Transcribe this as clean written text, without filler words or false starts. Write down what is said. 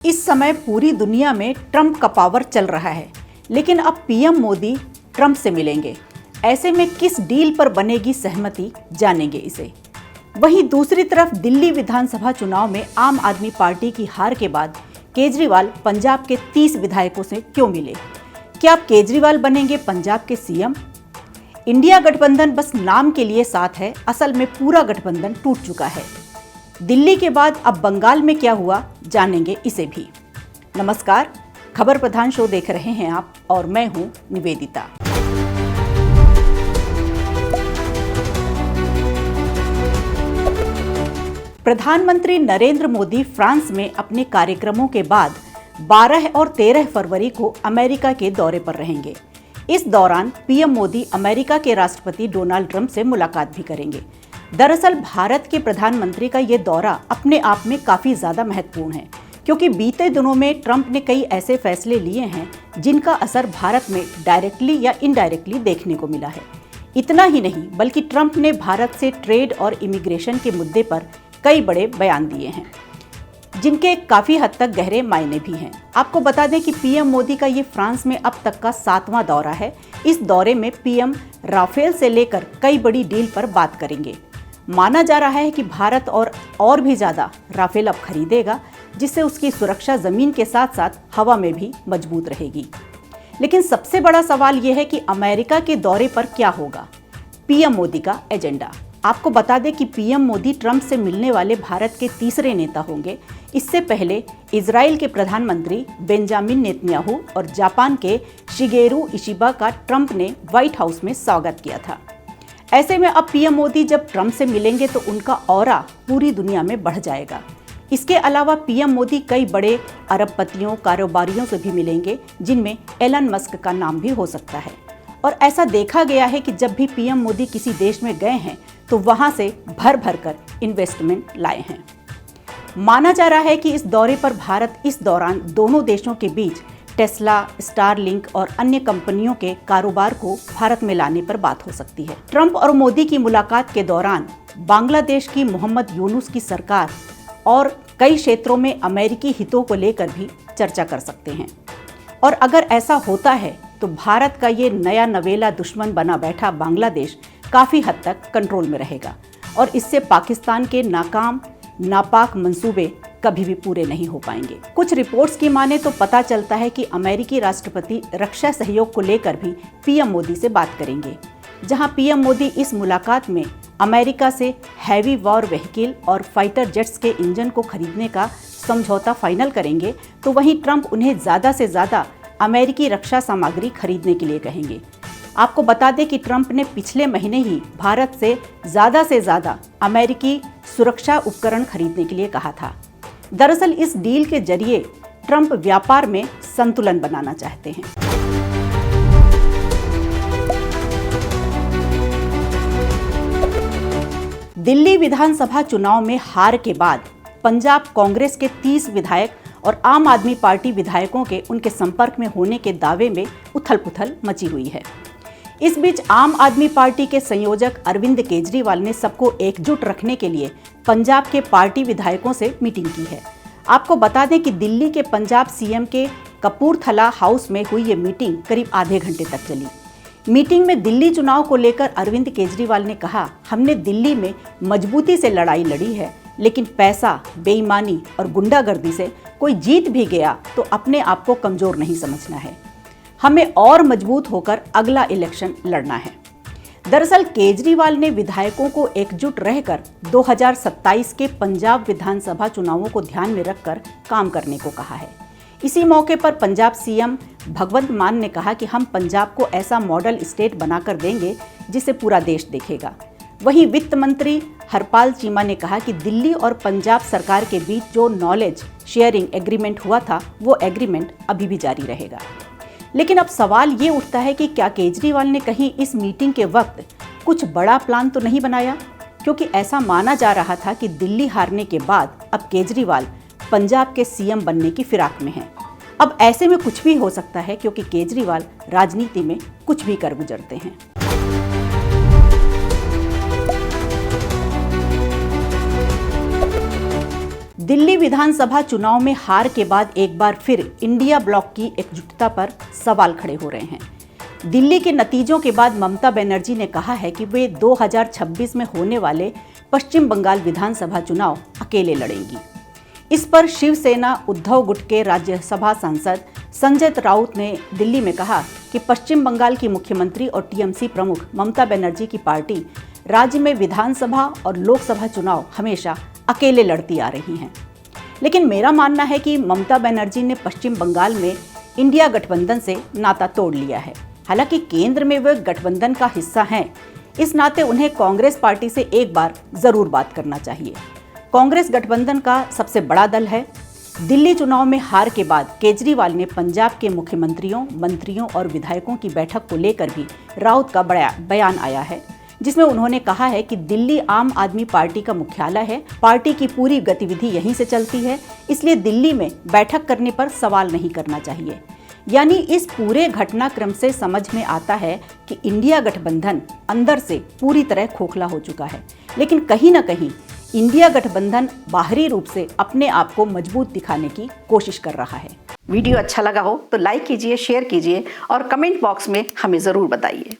इस समय पूरी दुनिया में ट्रंप का पावर चल रहा है, लेकिन अब पीएम मोदी ट्रंप से मिलेंगे। ऐसे में किस डील पर बनेगी सहमति, जानेंगे इसे। वहीं दूसरी तरफ दिल्ली विधानसभा चुनाव में आम आदमी पार्टी की हार के बाद केजरीवाल पंजाब के 30 विधायकों से क्यों मिले? क्या अब केजरीवाल बनेंगे पंजाब के सीएम? इंडिया गठबंधन बस नाम के लिए साथ है, असल में पूरा गठबंधन टूट चुका है। दिल्ली के बाद अब बंगाल में क्या हुआ, जानेंगे इसे भी। नमस्कार, खबर प्रधान शो देख रहे हैं आप और मैं हूं निवेदिता। प्रधानमंत्री नरेंद्र मोदी फ्रांस में अपने कार्यक्रमों के बाद 12 और 13 फरवरी को अमेरिका के दौरे पर रहेंगे। इस दौरान पीएम मोदी अमेरिका के राष्ट्रपति डोनाल्ड ट्रंप से मुलाकात भी करेंगे। दरअसल भारत के प्रधानमंत्री का ये दौरा अपने आप में काफी ज्यादा महत्वपूर्ण है, क्योंकि बीते दिनों में ट्रंप ने कई ऐसे फैसले लिए हैं जिनका असर भारत में डायरेक्टली या इनडायरेक्टली देखने को मिला है। इतना ही नहीं, बल्कि ट्रंप ने भारत से ट्रेड और इमिग्रेशन के मुद्दे पर कई बड़े बयान दिए हैं, जिनके काफी हद तक गहरे मायने भी हैं। आपको बता दें कि पीएम मोदी का ये फ्रांस में अब तक का 7वां दौरा है। इस दौरे में पीएम राफेल से लेकर कई बड़ी डील पर बात करेंगे। माना जा रहा है कि भारत और भी ज्यादा राफेल अब खरीदेगा, जिससे उसकी सुरक्षा जमीन के साथ साथ हवा में भी मजबूत रहेगी। लेकिन सबसे बड़ा सवाल यह है कि अमेरिका के दौरे पर क्या होगा, पीएम मोदी का एजेंडा। आपको बता दें कि पीएम मोदी ट्रंप से मिलने वाले भारत के तीसरे नेता होंगे। इससे पहले इजराइल के प्रधानमंत्री बेंजामिन नेतन्याहू और जापान के शिगेरू इशिबा का ट्रंप ने व्हाइट हाउस में स्वागत किया था। ऐसे में अब पीएम मोदी जब ट्रंप से मिलेंगे तो उनका ऑरा पूरी दुनिया में बढ़ जाएगा। इसके अलावा पीएम मोदी कई बड़े अरबपतियों, कारोबारियों से भी मिलेंगे, जिनमें एलन मस्क का नाम भी हो सकता है। और ऐसा देखा गया है कि जब भी पीएम मोदी किसी देश में गए हैं तो वहां से भर भर कर इन्वेस्टमेंट लाए हैं। माना जा रहा है कि इस दौरे पर भारत इस दौरान दोनों देशों के बीच टेस्ला, स्टारलिंक और अन्य कंपनियों के कारोबार को भारत में लाने पर बात हो सकती है। ट्रंप और मोदी की मुलाकात के दौरान बांग्लादेश की मोहम्मद यूनुस की सरकार और कई क्षेत्रों में अमेरिकी हितों को लेकर भी चर्चा कर सकते हैं। और अगर ऐसा होता है तो भारत का ये नया नवेला दुश्मन बना बैठा बांग्लादेश काफी हद तक कंट्रोल में रहेगा और इससे पाकिस्तान के नापाक मंसूबे कभी भी पूरे नहीं हो पाएंगे। कुछ रिपोर्ट्स की माने तो पता चलता है कि अमेरिकी राष्ट्रपति रक्षा सहयोग को लेकर भी पीएम मोदी से बात करेंगे। जहां पीएम मोदी इस मुलाकात में अमेरिका से हैवी वॉर व्हीकल और फाइटर जेट्स के इंजन को खरीदने का समझौता फाइनल करेंगे, तो वहीं ट्रंप उन्हें ज़्यादा से ज़्यादा अमेरिकी रक्षा सामग्री खरीदने के लिए कहेंगे। आपको बता दें कि ट्रंप ने पिछले महीने ही भारत से ज़्यादा अमेरिकी सुरक्षा उपकरण खरीदने के लिए कहा था। दरअसल इस डील के जरिए ट्रंप व्यापार में संतुलन बनाना चाहते हैं। दिल्ली विधानसभा चुनाव में हार के बाद पंजाब कांग्रेस के 30 विधायक और आम आदमी पार्टी विधायकों के उनके संपर्क में होने के दावे में उथल-पुथल मची हुई है। इस बीच आम आदमी पार्टी के संयोजक अरविंद केजरीवाल ने सबको एकजुट रखने के लिए पंजाब के पार्टी विधायकों से मीटिंग की है। आपको बता दें कि दिल्ली के पंजाब सीएम के कपूरथला हाउस में हुई ये मीटिंग करीब आधे घंटे तक चली। मीटिंग में दिल्ली चुनाव को लेकर अरविंद केजरीवाल ने कहा, हमने दिल्ली में मजबूती से लड़ाई लड़ी है, लेकिन पैसा, बेईमानी और गुंडागर्दी से कोई जीत भी गया तो अपने आप को कमजोर नहीं समझना है। हमें और मजबूत होकर अगला इलेक्शन लड़ना है। दरअसल केजरीवाल ने विधायकों को एकजुट रहकर 2027 के पंजाब विधानसभा चुनावों को ध्यान में रखकर काम करने को कहा है। इसी मौके पर पंजाब सीएम भगवंत मान ने कहा कि हम पंजाब को ऐसा मॉडल स्टेट बनाकर देंगे जिसे पूरा देश देखेगा। वहीं वित्त मंत्री हरपाल चीमा ने कहा कि दिल्ली और पंजाब सरकार के बीच जो नॉलेज शेयरिंग एग्रीमेंट हुआ था, वो एग्रीमेंट अभी भी जारी रहेगा। लेकिन अब सवाल ये उठता है कि क्या केजरीवाल ने कहीं इस मीटिंग के वक्त कुछ बड़ा प्लान तो नहीं बनाया, क्योंकि ऐसा माना जा रहा था कि दिल्ली हारने के बाद अब केजरीवाल पंजाब के सीएम बनने की फिराक में हैं। अब ऐसे में कुछ भी हो सकता है, क्योंकि केजरीवाल राजनीति में कुछ भी कर गुजरते हैं। दिल्ली विधानसभा चुनाव में हार के बाद एक बार फिर इंडिया ब्लॉक की एकजुटता पर सवाल खड़े हो रहे हैं। दिल्ली के नतीजों के बाद ममता बनर्जी ने कहा है कि वे 2026 में होने वाले पश्चिम बंगाल विधानसभा चुनाव अकेले लड़ेंगी। इस पर शिवसेना उद्धव गुट के राज्यसभा सांसद संजय राउत ने दिल्ली में कहा कि पश्चिम बंगाल की मुख्यमंत्री और टीएमसी प्रमुख ममता बनर्जी की पार्टी राज्य में विधानसभा और लोकसभा चुनाव हमेशा अकेले लड़ती आ रही हैं। लेकिन मेरा मानना है कि ममता बनर्जी ने पश्चिम बंगाल में इंडिया गठबंधन से नाता तोड़ लिया है। हालांकि केंद्र में वे गठबंधन का हिस्सा हैं, इस नाते उन्हें कांग्रेस पार्टी से एक बार जरूर बात करना चाहिए। कांग्रेस गठबंधन का सबसे बड़ा दल है। दिल्ली चुनाव में हार के बाद केजरीवाल ने पंजाब के मुख्यमंत्रियों, मंत्रियों और विधायकों की बैठक को लेकर भी राउत का बड़ा बयान आया है, जिसमें उन्होंने कहा है कि दिल्ली आम आदमी पार्टी का मुख्यालय है, पार्टी की पूरी गतिविधि यहीं से चलती है, इसलिए दिल्ली में बैठक करने पर सवाल नहीं करना चाहिए। यानी इस पूरे घटनाक्रम से समझ में आता है कि इंडिया गठबंधन अंदर से पूरी तरह खोखला हो चुका है, लेकिन कहीं ना कहीं इंडिया गठबंधन बाहरी रूप से अपने आप को मजबूत दिखाने की कोशिश कर रहा है। वीडियो अच्छा लगा हो तो लाइक कीजिए, शेयर कीजिए और कमेंट बॉक्स में हमें ज़रूर बताइए।